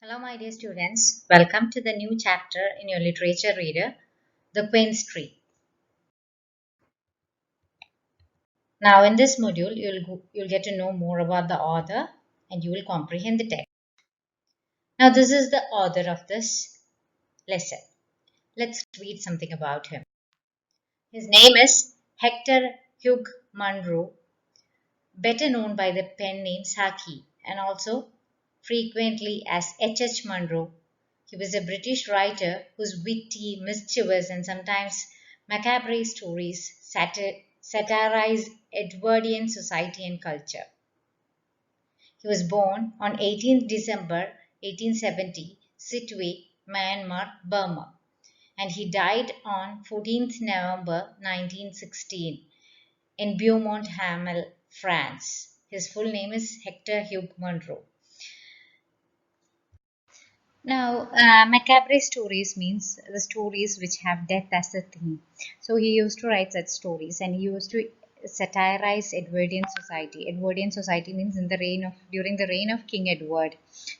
Hello, my dear students. Welcome to the new chapter in your literature reader, The Queen's Tree. Now, in this module, you'll get to know more about the author and you will comprehend the text. Now, this is the author of this lesson. Let's read something about him. His name is Hector Hugh Munro, better known by the pen name Saki and also frequently as H. Munro. He was a British writer whose witty, mischievous, and sometimes macabre stories satirize Edwardian society and culture. He was born on 18th December 1870, Sittwe, Myanmar, Burma, and he died on 14th November 1916 in Beaumont-Hamel, France. His full name is Hector Hugh Munro. Now, macabre stories means the stories which have death as a theme. So he used to write such stories, and he used to satirize Edwardian society. Edwardian society means during the reign of King Edward.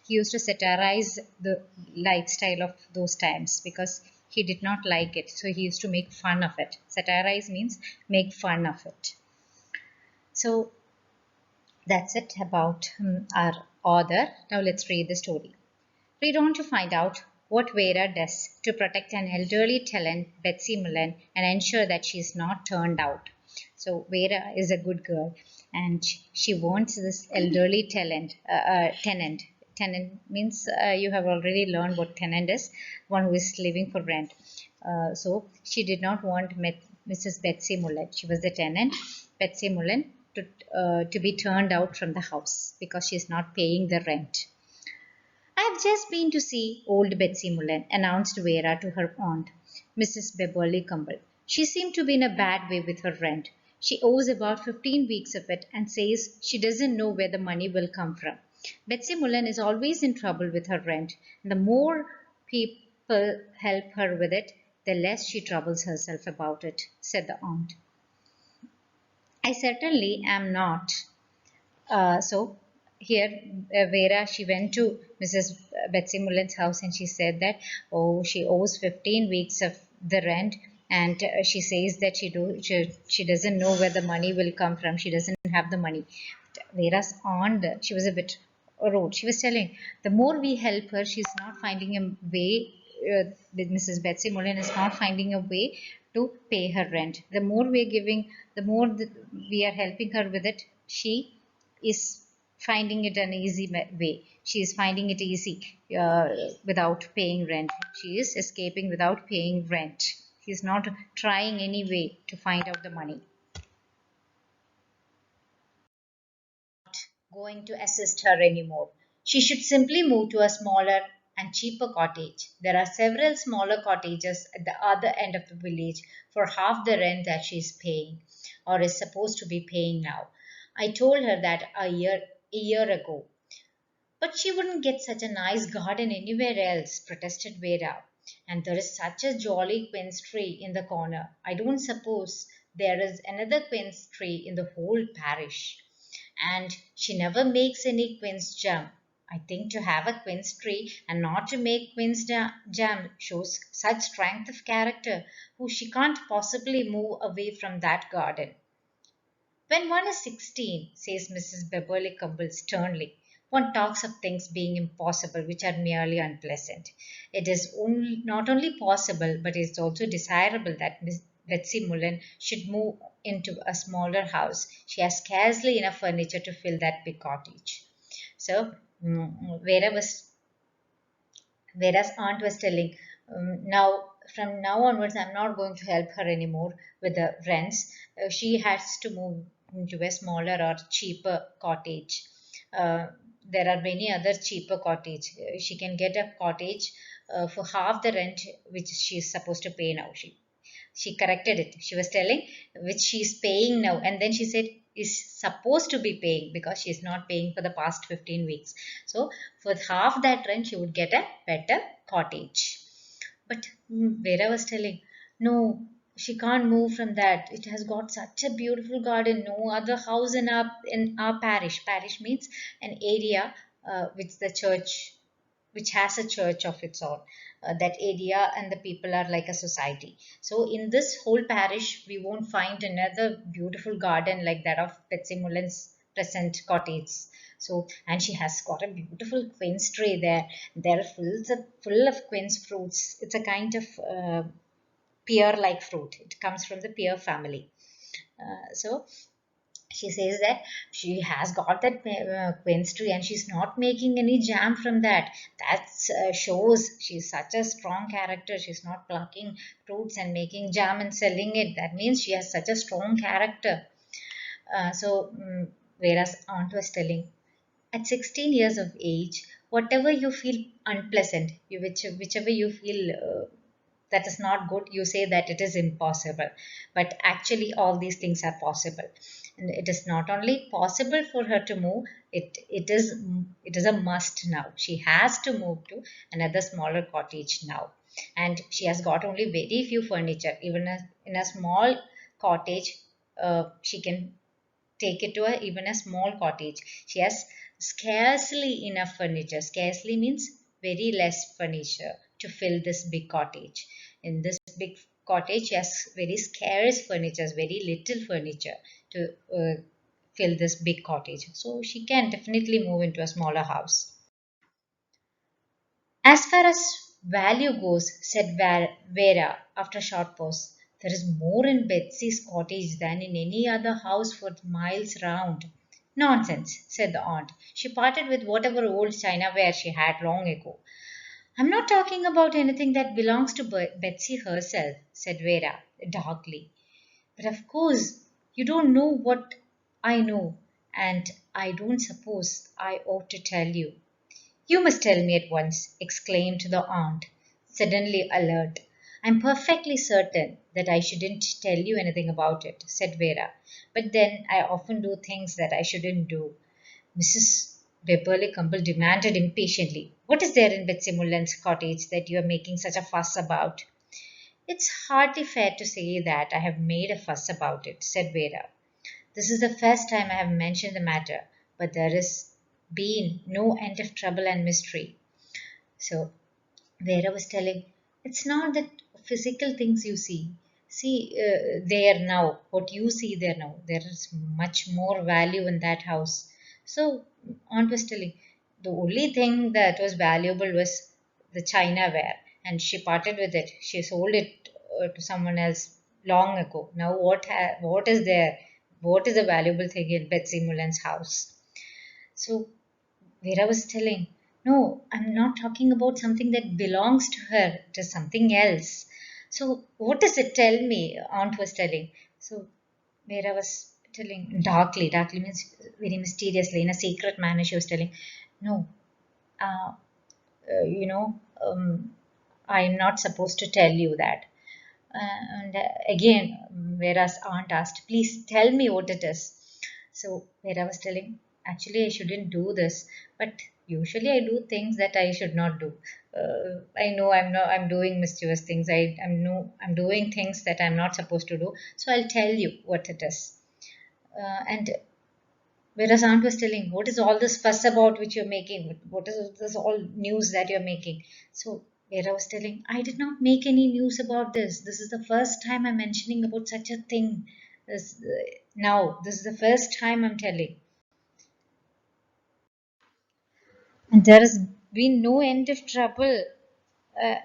He used to satirize the lifestyle of those times because he did not like it. So he used to make fun of it. Satirize means make fun of it. So that's it about our author. Now let's read the story. Read on to find out what Vera does to protect an elderly talent, Betsy Mullen, and ensure that she is not turned out. So Vera is a good girl, and she wants this elderly tenant. Tenant means you have already learned what tenant is, one who is living for rent. So she did not want Mrs. Betsy Mullen. She was the tenant, Betsy Mullen, to be turned out from the house because she is not paying the rent. "I've just been to see old Betsy Mullen," announced Vera to her aunt, Mrs. Beverly Cumble. "She seemed to be in a bad way with her rent. She owes about 15 weeks of it and says she doesn't know where the money will come from. Betsy Mullen is always in trouble with her rent, and the more people help her with it, the less she troubles herself about it," said the aunt. "I certainly am not." So here, Vera, she went to Mrs. Betsy Mullen's house and she said that, oh, she owes 15 weeks of the rent, and she says that she doesn't know where the money will come from. She doesn't have the money. Vera's aunt, she was a bit rude. She was telling, the more we help her, she's not finding a way. Mrs. Betsy Mullen is not finding a way to pay her rent. The more we are giving, the more we are helping her with it, she is finding it an easy way. She is finding it easy without paying rent. She is escaping without paying rent. She is not trying any way to find out the money. Going to assist her anymore. She should simply move to a smaller and cheaper cottage. There are several smaller cottages at the other end of the village for half the rent that she is paying or is supposed to be paying now. I told her that a year ago. "But she wouldn't get such a nice garden anywhere else," protested Vera. "And there is such a jolly quince tree in the corner. I don't suppose there is another quince tree in the whole parish. And she never makes any quince jam. I think to have a quince tree and not to make quince jam shows such strength of character. Oh, she can't possibly move away from that garden." "When one is 16," says Mrs. Beverly Cumble sternly, "one talks of things being impossible which are merely unpleasant. It is not only possible, but it is also desirable that Miss Betsy Mullen should move into a smaller house. She has scarcely enough furniture to fill that big cottage." So, Vera's aunt was telling, now from now onwards, I'm not going to help her anymore with the rents. She has to move into a smaller or cheaper cottage. Uh, there are many other cheaper cottage. She can get a cottage for half the rent which she is supposed to pay now. She corrected it. She was telling which she's paying now, and then she said is supposed to be paying because she's not paying for the past 15 weeks. So for half that rent, she would get a better cottage. But Vera was telling, no, she can't move from that. It has got such a beautiful garden. No other house in our parish. Parish means an area which the church which has a church of its own. That area and the people are like a society. So in this whole parish, we won't find another beautiful garden like that of Betsy Mullen's present cottage. So, and she has got a beautiful quince tree there. They're full of quince fruits. It's a kind of pear-like fruit. It comes from the pear family. So she says that she has got that quince tree and she's not making any jam from that. That shows she's such a strong character. She's not plucking fruits and making jam and selling it. That means she has such a strong character. Whereas aunt was telling, at 16 years of age, whatever you feel unpleasant, whichever you feel that is not good, you say that it is impossible. But actually, all these things are possible. And it is not only possible for her to move, it is a must now. She has to move to another smaller cottage now. And she has got only very few furniture. Even in a small cottage, she can take it to even a small cottage. She has scarcely enough furniture. Scarcely means very less furniture to fill this big cottage. In this big cottage, she has very scarce furniture, very little furniture to fill this big cottage. So she can definitely move into a smaller house. As far as value goes, said Vera after a short pause, there is more in Betsy's cottage than in any other house for miles round. Nonsense, said the aunt. She parted with whatever old chinaware she had long ago. I'm not talking about anything that belongs to Betsy herself, said Vera darkly. But of course, you don't know what I know, and I don't suppose I ought to tell you. You must tell me at once, exclaimed the aunt, suddenly alert. I'm perfectly certain that I shouldn't tell you anything about it, said Vera. But then I often do things that I shouldn't do. Mrs. Beverly Cumble demanded impatiently. What is there in Betsy Mullen's cottage that you are making such a fuss about? It's hardly fair to say that I have made a fuss about it, said Vera. This is the first time I have mentioned the matter, but there has been no end of trouble and mystery. So Vera was telling, it's not that physical things you see. See, there now, what you see there now, there is much more value in that house. So, Aunt was telling, the only thing that was valuable was the chinaware, and she parted with it. She sold it to someone else long ago. Now, what is there? What is the valuable thing in Betsy Mullen's house? So, Vera was telling, no, I'm not talking about something that belongs to her, it is something else. So, what does it tell me? Aunt was telling. So, Vera was telling darkly means very mysteriously, in a secret manner, she was telling, no, uh, you know, I'm not supposed to tell you that. And again, Vera's aunt asked, please tell me what it is. So Vera was telling, actually, I shouldn't do this, but usually I do things that I should not do. I know I'm doing mischievous things. I'm doing things that I'm not supposed to do. So I'll tell you what it is. And whereas aunt was telling, what is all this fuss about which you're making? What is this all news that you're making? So Vera was telling, I did not make any news about this. This is the first time I'm mentioning about such a thing. This is the first time I'm telling. And there has been no end of trouble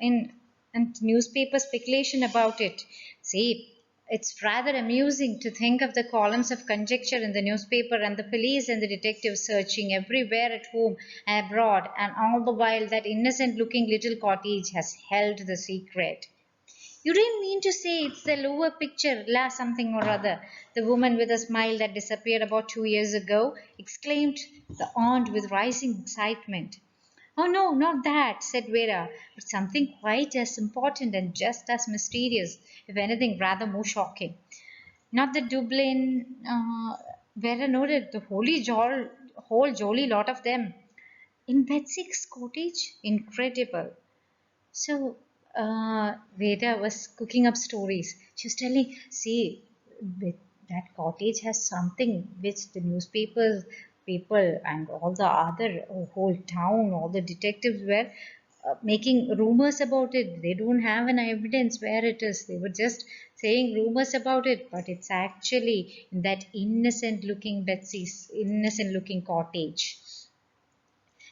in and newspaper speculation about it. See, it's rather amusing to think of the columns of conjecture in the newspaper and the police and the detectives searching everywhere at home and abroad, and all the while that innocent looking little cottage has held the secret. You didn't mean to say it's the lower picture, la something or other. The woman with a smile that disappeared about 2 years ago, exclaimed the aunt with rising excitement. Oh no, not that, said Vera, but something quite as important and just as mysterious, if anything rather more shocking. Not the Dublin, Vera noted the whole jolly lot of them. In Betsy's cottage? Incredible. So, Veda was cooking up stories. She was telling, see, that cottage has something which the newspapers people and all the other whole town, all the detectives were making rumors about it. They don't have an evidence where it is. They were just saying rumors about it, but it's actually in that innocent looking Betsy's innocent looking cottage.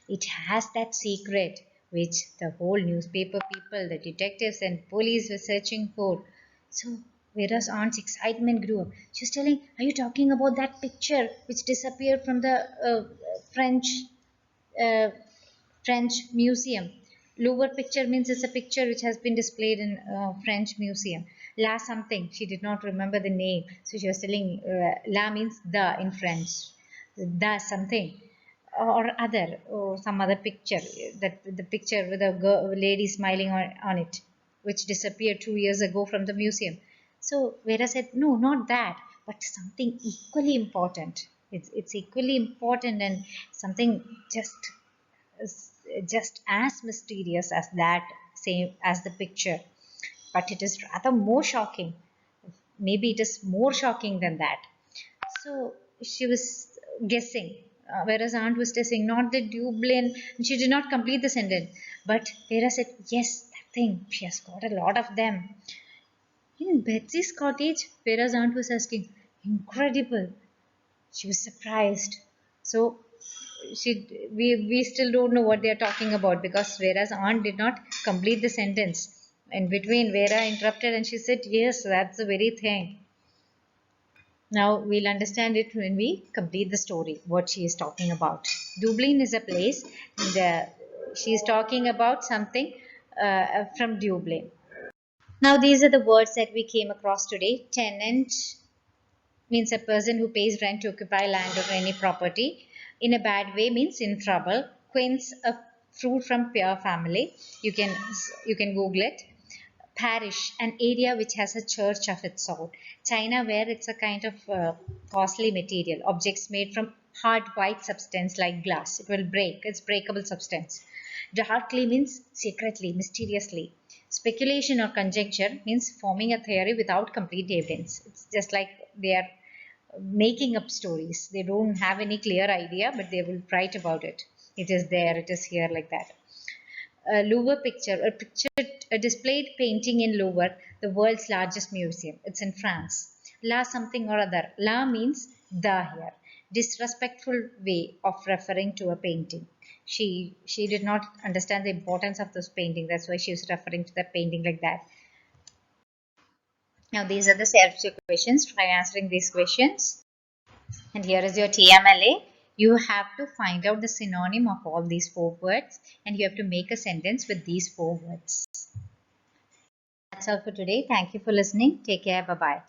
It has that secret which the whole newspaper people, the detectives, and police were searching for. So, Vera's aunt's excitement grew up. She was telling, "Are you talking about that picture which disappeared from the French uh, French museum?" Louvre picture means it's a picture which has been displayed in French museum. La something, she did not remember the name. So she was telling, la means the in French. The something or other, or some other picture, that the picture with a lady smiling on it, which disappeared 2 years ago from the museum. So Vera said, no, not that, but something equally important. It's equally important and something just as mysterious as that, same as the picture, but it is rather more shocking. Maybe it is more shocking than that. So she was guessing, whereas aunt was guessing, not the Dublin. She did not complete the sentence, but Vera said, yes, that thing. She has got a lot of them. In Betsy's cottage, Vera's aunt was asking, incredible. She was surprised. So we still don't know what they are talking about because Vera's aunt did not complete the sentence. In between, Vera interrupted and she said, yes, that's the very thing. Now we'll understand it when we complete the story, what she is talking about. Dublin is a place, and she is talking about something from Dublin. Now these are the words that we came across today. Tenant means a person who pays rent to occupy land or any property. In a bad way means in trouble. Quince, a fruit from pure family. You can Google it. Parish, an area which has a church of its own. China ware, it's a kind of costly material. Objects made from hard white substance like glass. It will break. It's breakable substance. Darkly means secretly, mysteriously. Speculation or conjecture means forming a theory without complete evidence. It's just like they are making up stories. They don't have any clear idea, but they will write about it. It is there, it is here, like that. A Louvre picture, a displayed painting in Louvre, the world's largest museum. It's in France. La something or other. La means the here. Disrespectful way of referring to a painting. She did not understand the importance of this painting. That's why she was referring to that painting like that. Now these are the self questions. Try answering these questions. And here is your TMLA. You have to find out the synonym of all these four words and you have to make a sentence with these four words. That's all for today. Thank you for listening. Take care. Bye bye.